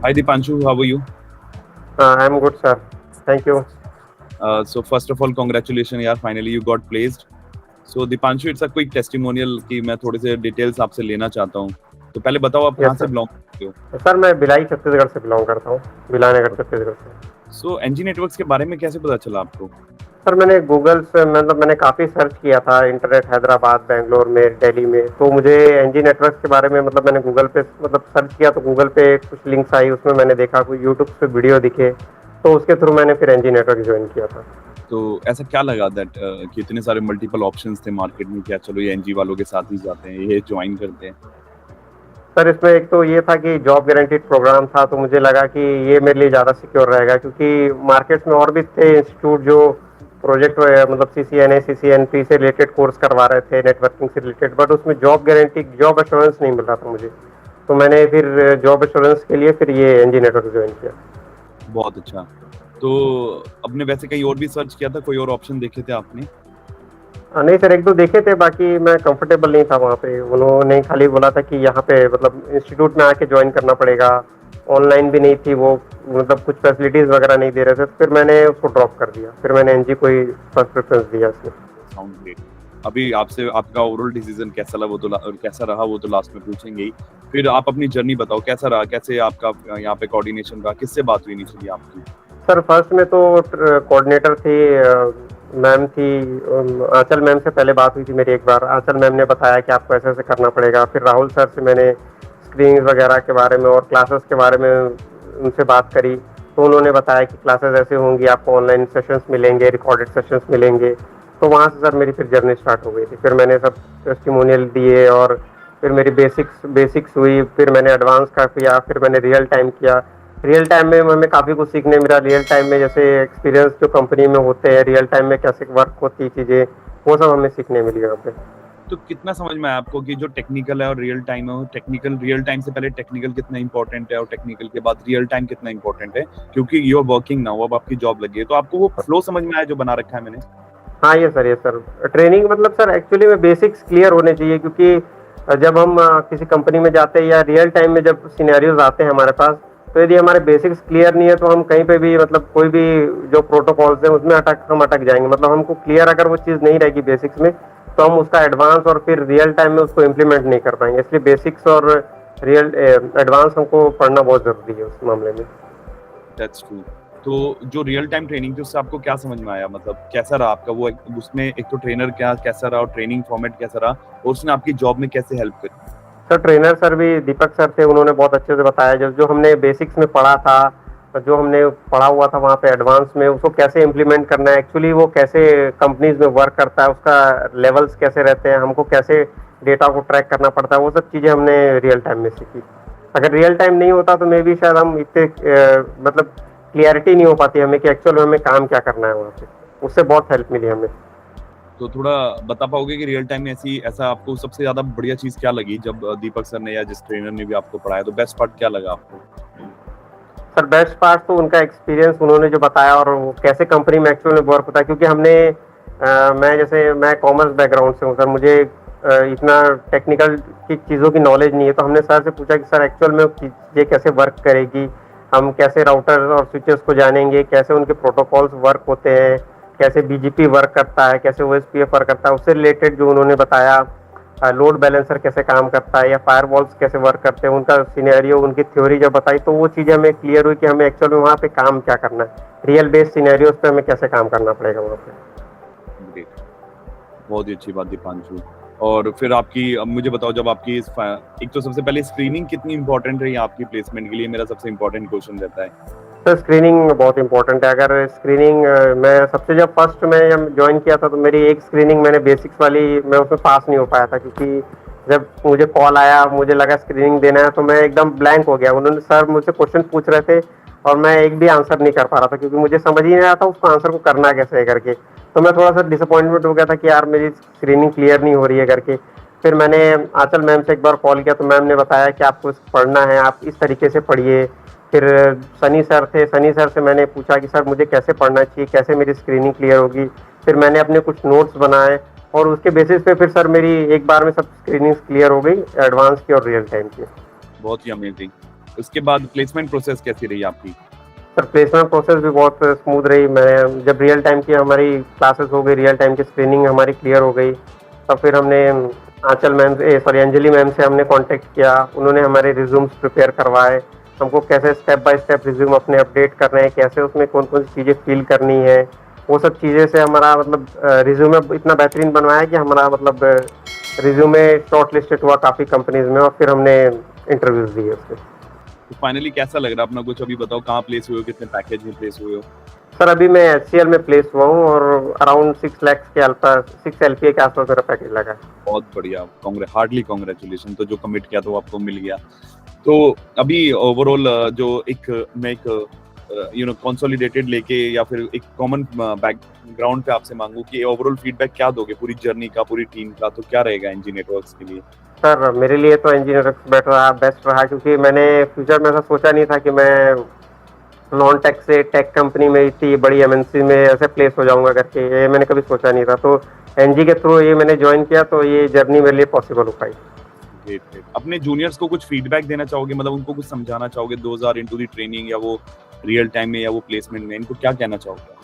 Hi Dipanshu, how are you? I'm good, sir. Thank you. So first of all, congratulations यार, finally you got placed. So Dipanshu, it's a quick testimonial कि मैं थोड़े से details आपसे लेना चाहता हूँ. तो पहले बताओ आप कहाँ यस से सर। बिलोंग करते हो? सर मैं भिलाई छत्तीसगढ़ से बिलोंग करता हूँ, भिलाईनगर छत्तीसगढ़ से। So NG नेटवर्क्स के बारे में कैसे पता चला आपको? सर मैंने गूगल से मतलब मैंने काफ़ी सर्च किया था इंटरनेट हैदराबाद, बैंगलोर में, दिल्ली में, तो मुझे एनजी नेटवर्क्स के बारे में मतलब मैंने गूगल पे मतलब सर्च किया तो गूगल पे कुछ लिंक्स आई, उसमें मैंने देखा कोई यूट्यूब पे वीडियो दिखे, तो उसके थ्रू मैंने फिर एनजी नेटवर्क ज्वाइन किया था। तो ऐसा क्या लगा दैट कि इतने सारे मल्टीपल ऑप्शंस थे मार्केट में, क्या चलो ये एनजी वालों के साथ ही जाते हैं, ये ज्वाइन करते हैं? सर इसमें एक तो ये था कि जॉब गारंटीड प्रोग्राम था, तो मुझे लगा कि ये मेरे लिए ज़्यादा सिक्योर रहेगा, क्योंकि मार्केट में और भी थे इंस्टीट्यूट जो प्रोजेक्ट मतलब CCNA CCNP से रिलेटेड कोर्स करवा रहे थे, नेटवर्किंग से रिलेटेड, बट उसमें जॉब गारंटी जॉब एश्योरेंस नहीं मिल रहा था मुझे। तो मैंने फिर जॉब एश्योरेंस के लिए फिर ये एनजी नेटवर्क ज्वाइन किया। बहुत अच्छा. तो आपने वैसे कहीं और भी सर्च किया था, कोई और ऑप्शन देखे थे आपने? नहीं सर, एक दो देखे थे, बाकी मैं कंफर्टेबल नहीं था वहाँ पे। उन्होंने खाली बोला था कि यहाँ पे मतलब इंस्टीट्यूट में आके ज्वाइन करना पड़ेगा, ऑनलाइन भी नहीं थी वो, मतलब कुछ फैसिलिटीज़ वगैरह नहीं दे रहे थे, तो फिर मैंने उसको ड्रॉप कर दिया, फिर मैंने एनजी को ही फर्स्ट प्रेफरेंस दिया इसमें। Sound great. अभी आपसे आपका ओवरऑल डिसीजन कैसा लगा वो तो कैसा रहा वो तो लास्ट में पूछेंगे ही. फिर आप अपनी जर्नी बताओ, कैसा रहा, कैसे आपका यहाँ पे कोऑर्डिनेशन रहा, किससे बात हुई इनिशियली आपकी? सर फर्स्ट में तो कोऑर्डिनेटर थी, मैम थी, आंचल मैम से पहले बात हुई थी मेरी एक बार। आंचल मैम ने बताया कि आपको ऐसे ऐसे करना पड़ेगा। फिर राहुल सर से मैंने स्क्रीनिंग वगैरह के बारे में और क्लासेस के बारे में उनसे बात करी, तो उन्होंने बताया कि क्लासेस ऐसे होंगी, आपको ऑनलाइन सेशंस मिलेंगे, रिकॉर्डेड सेशंस मिलेंगे। तो वहाँ से सर मेरी फिर जर्नी स्टार्ट हो गई थी। फिर मैंने सब टेस्टिमोनियल दिए और फिर मेरी बेसिक्स हुई, फिर मैंने एडवांस का किया, फिर मैंने रियल टाइम किया। रियल टाइम में हमें काफ़ी कुछ सीखने मिला। रियल टाइम में जैसे एक्सपीरियंस जो कंपनी में होते हैं, रियल टाइम में कैसे वर्क होती है चीज़ें, वो सब हमें सीखने मिली यहाँ पे। तो कितना समझ में आया आपको कि जो टेक्निकल है और रियल टाइम है, टेक्निकल रियल टाइम से पहले टेक्निकल कितना इंपॉर्टेंट है और टेक्निकल के बाद रियल टाइम कितना इंपॉर्टेंट है, क्योंकि यू आर वर्किंग नाउ, अब आपकी जॉब लगी है, तो आपको वो फ्लो समझ में आया जो बना रखा है मैंने? हाँ ये सर, ये सर ट्रेनिंग मतलब सर एक्चुअली में बेसिक्स क्लियर होने चाहिए, क्योंकि जब हम किसी कंपनी में जाते हैं या रियल टाइम में जब सिनेरियोज आते हैं हमारे पास, तो यदि हमारे बेसिक्स क्लियर नहीं है तो हम कहीं पे भी मतलब कोई भी जो प्रोटोकॉल्स हैं उसमें हम अटक जाएंगे। मतलब हमको क्लियर अगर वो चीज़ नहीं रहेगी बेसिक्स में, तो हम उसका एडवांस और फिर रियल टाइम में उसको इम्प्लीमेंट नहीं कर पाएंगे। इसलिए बेसिक्स और रियल एडवांस हमको पढ़ना बहुत ज़रूरी है उस मामले में। That's true. तो जो रियल टाइम ट्रेनिंग थी उससे आपको क्या समझ में आया, मतलब कैसा रहा आपका वो उसमें एक तो ट्रेनर क्या कैसा रहा और ट्रेनिंग फॉर्मेट कैसा रहा और उसने आपकी जॉब में कैसे हेल्प करी? सर ट्रेनर सर भी दीपक सर थे, उन्होंने बहुत अच्छे से बताया। जो जो हमने बेसिक्स में पढ़ा था, जो हमने पढ़ा हुआ था वहाँ पे एडवांस में, उसको कैसे इम्प्लीमेंट करना है, एक्चुअली वो कैसे कंपनीज में वर्क करता है, उसका लेवल्स कैसे रहते हैं, हमको कैसे डेटा को ट्रैक करना पड़ता है, वो सब चीज़ें हमने रियल टाइम में सीखी। अगर रियल टाइम नहीं होता तो मे भी शायद हम इतने मतलब क्लियरिटी नहीं हो पाती हमें कि एक्चुअल में हमें काम क्या करना है वहाँ पे। उससे बहुत हेल्प मिली हमें। तो थोड़ा बता पाओगे कि रियल टाइम में ऐसा आपको सबसे ज्यादा बढ़िया चीज क्या लगी जब दीपक सर ने या जिस ट्रेनर ने भी आपको पढ़ाया, तो बेस्ट पार्ट क्या लगा आपको? सर बेस्ट पार्ट तो उनका एक्सपीरियंस, उन्होंने जो बताया और वो कैसे कंपनी में एक्चुअल में वर्क होता है। क्योंकि मैं कॉमर्स बैकग्राउंड से हूँ सर, मुझे इतना टेक्निकल की चीज़ों की नॉलेज नहीं है। तो हमने सर से पूछा कि सर एक्चुअल में ये कैसे वर्क करेगी, हम कैसे राउटर और स्विचेस को जानेंगे, कैसे उनके प्रोटोकॉल्स वर्क होते हैं, कैसे BGP वर्क करता है, कैसे OSPF वर्क करता है, उससे रिलेटेड जो उन्होंने बताया, लोड बैलेंसर कैसे काम करता है या फायरवॉल्स कैसे वर्क करते हैं, उनका सिनेरियो, उनकी थ्योरी जब बताई, तो वो चीज़ें हमें क्लियर हुई कि हमें एक्चुअल में वहाँ पे काम क्या करना है, रियल बेस्ड सिनेरियोज पे हमें कैसे काम करना पड़ेगा वहाँ पे। ग्रेट. बहुत ही अच्छी बात दीपांशु. और फिर आपकी, अब मुझे बताओ, जब आपकी एक तो सबसे पहले स्क्रीनिंग कितनी इंपॉर्टेंट रही आपकी प्लेसमेंट के लिए, मेरा सबसे इंपॉर्टेंट क्वेश्चन रहता है. सर स्क्रीनिंग बहुत इंपॉर्टेंट है। अगर स्क्रीनिंग मैं सबसे जब फर्स्ट में जब ज्वाइन किया था, तो मेरी एक स्क्रीनिंग मैंने बेसिक्स वाली, मैं उसमें पास नहीं हो पाया था, क्योंकि जब मुझे कॉल आया, मुझे लगा स्क्रीनिंग देना है, तो मैं एकदम ब्लैंक हो गया। उन्होंने सर मुझसे क्वेश्चन पूछ रहे थे और मैं एक भी आंसर नहीं कर पा रहा था, क्योंकि मुझे समझ ही नहीं आया था उसको आंसर को करना कैसे है करके। तो मैं थोड़ा सा डिसअपॉइंटमेंट हो गया था कि यार मेरी स्क्रीनिंग क्लियर नहीं हो रही है करके। फिर मैंने आंचल मैम से एक बार कॉल किया, तो मैम ने बताया कि आपको इसको पढ़ना है, आप इस तरीके से पढ़िए। फिर सनी सर थे, सनी सर से मैंने पूछा कि सर मुझे कैसे पढ़ना चाहिए, कैसे मेरी स्क्रीनिंग क्लियर होगी। फिर मैंने अपने कुछ नोट्स बनाए और उसके बेसिस पे फिर सर मेरी एक बार में सब स्क्रीनिंग क्लियर हो गई, एडवांस की और रियल टाइम की। बहुत ही अमेजिंग. उसके बाद प्लेसमेंट प्रोसेस कैसी रही आपकी? सर प्लेसमेंट प्रोसेस भी बहुत स्मूथ रही। मैं जब रियल टाइम की हमारी क्लासेस हो गई, रियल टाइम की स्क्रीनिंग हमारी क्लियर हो गई, तब फिर हमने आंचल मैम सॉरी अंजलि मैम से हमने कांटेक्ट किया। उन्होंने हमारे रिज्यूम्स प्रिपेयर करवाए, हमको कैसे स्टेप बाय स्टेप रिज्यूम अपने अपडेट करने हैं, कैसे उसमें कौन कौन सी चीज़ें फिल करनी है, वो सब चीज़ें से हमारा मतलब रिज्यूमे इतना बेहतरीन बनवाया कि हमारा मतलब रिज्यूमे शॉर्ट लिस्टेड हुआ काफ़ी कंपनीज में, और फिर हमने इंटरव्यूज दिए उसके। तो फाइनली कैसा लग रहा है अपना? कुछ अभी बताओ, कहाँ प्लेस हुए हो, कितने पैकेज में प्लेस हुए हो? सर अभी मैं HCL में प्लेस हुआ हूँ और अराउंड 6 लाख के आसपास, 6 LPA के आसपास मेरा पैकेज लगा है। बहुत बढ़िया, हार्डली कांग्रेचुलेशन। तो जो कमिट किया तो आपको मिल गया। तो अभी ओवरऑल जो मैं एक कंसोलिडेटेड लेके या फिर एक कॉमन बैकग्राउंड पे आपसे मांगू कि ओवरऑल फीडबैक क्या दोगे पूरी जर्नी का, पूरी टीम का, तो क्या रहेगा एनजी नेटवर्क्स के लिए? सर मेरे लिए तो इंजीनियरिंग बेस्ट रहा, क्योंकि मैंने फ्यूचर में ऐसा सोचा नहीं था कि मैं नॉन टेक से टेक कंपनी में इतनी बड़ी MNC में ऐसे प्लेस हो जाऊंगा करके, ये मैंने कभी सोचा नहीं था। तो एनजी के थ्रू ये मैंने ज्वाइन किया, तो ये जर्नी मेरे लिए पॉसिबल हो पाई। Great great. अपने जूनियर्स को कुछ फीडबैक देना चाहोगे, मतलब उनको कुछ समझाना चाहोगे 2000 इनटू दी ट्रेनिंग या वो रियल टाइम में या वो प्लेसमेंट में, इनको क्या कहना चाहोगे?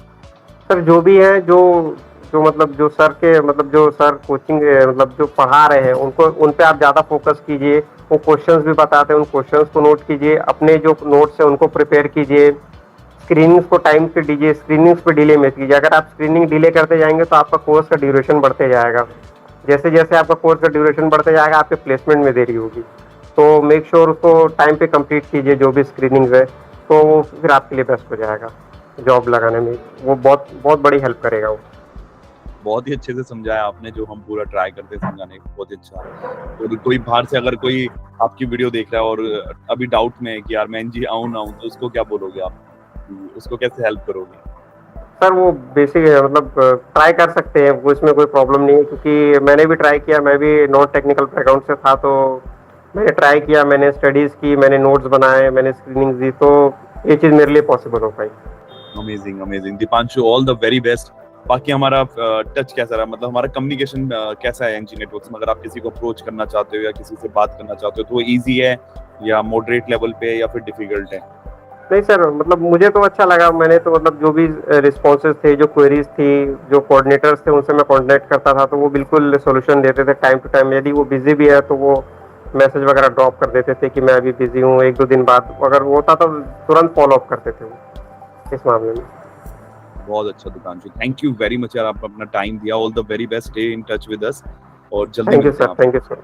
सर जो भी है, जो मतलब जो सर के मतलब जो सर कोचिंग मतलब जो पढ़ा रहे हैं, उनको उन पे आप ज़्यादा फोकस कीजिए। वो क्वेश्चंस भी बताते हैं, उन क्वेश्चंस को नोट कीजिए, अपने जो नोट्स हैं उनको प्रिपेयर कीजिए, स्क्रीनिंग्स को टाइम से दीजिए, स्क्रीनिंग्स पे डिले मत कीजिए। अगर आप स्क्रीनिंग डिले करते जाएंगे तो आपका कोर्स का ड्यूरेशन बढ़ते जाएगा। जैसे जैसे आपका कोर्स का ड्यूरेशन बढ़ते जाएगा, आपके प्लेसमेंट में देरी होगी। तो मेक श्योर उसको टाइम पे कंप्लीट कीजिए जो भी स्क्रीनिंग्स है, तो वो फिर आपके लिए बेस्ट हो जाएगा जॉब लगाने में। वो बहुत बहुत बड़ी हेल्प करेगा वो। बहुत ही अच्छे से समझाया आपने, जो हम पूरा ट्राई करते हैं समझाने का। बहुत अच्छा। तो कोई बाहर से अगर कोई आपकी वीडियो देख रहा है और अभी डाउट में है कि यार मैं एनजी आऊं ना आऊं, तो उसको क्या बोलोगे आप? उसको कैसे हेल्प करोगे? सर वो बेसिक मतलब ट्राई कर सकते हैं, वो इसमें कोई प्रॉब्लम नहीं है, क्योंकि मैंने भी ट्राई किया। मैं भी नॉन टेक्निकल बैकग्राउंड से था, तो मैंने ट्राई किया, मैंने स्टडीज़ की, मैंने नोट्स बनाए, मैंने स्क्रीनिंग दी, तो ये चीज़ मेरे लिए पॉसिबल हो पाई। Amazing amazing Deepanshu, all the very best. बाकी हमारा टच कैसा रहा, मतलब हमारा कम्युनिकेशन कैसा है एनजी नेटवर्क्स में? अगर आप किसी को अप्रोच करना चाहते हो या किसी से बात करना चाहते हो तो वो इजी है या मॉडरेट लेवल पे है या फिर डिफिकल्ट है? नहीं सर, मतलब मुझे तो अच्छा लगा। मैंने तो मतलब जो भी रिस्पॉन्सेज थे, जो क्वेरीज थी, जो कोऑर्डिनेटर्स थे, उनसे मैं कॉन्टेक्ट करता था, तो वो बिल्कुल सोल्यूशन देते थे टाइम टू टाइम। यदि वो बिजी भी है तो वो मैसेज वगैरह ड्रॉप कर देते थे कि मैं अभी बिजी हूँ, 1-2 दिन बाद अगर होता तो तुरंत फॉलो अप करते थे वो इस मामले में। बहुत अच्छा Deepanshu, thank you very much यार, आप अपना टाइम दिया। All the very best, stay in touch with us और जल्दी थैंक यू मिलते हैं सर, आप। Thank you sir.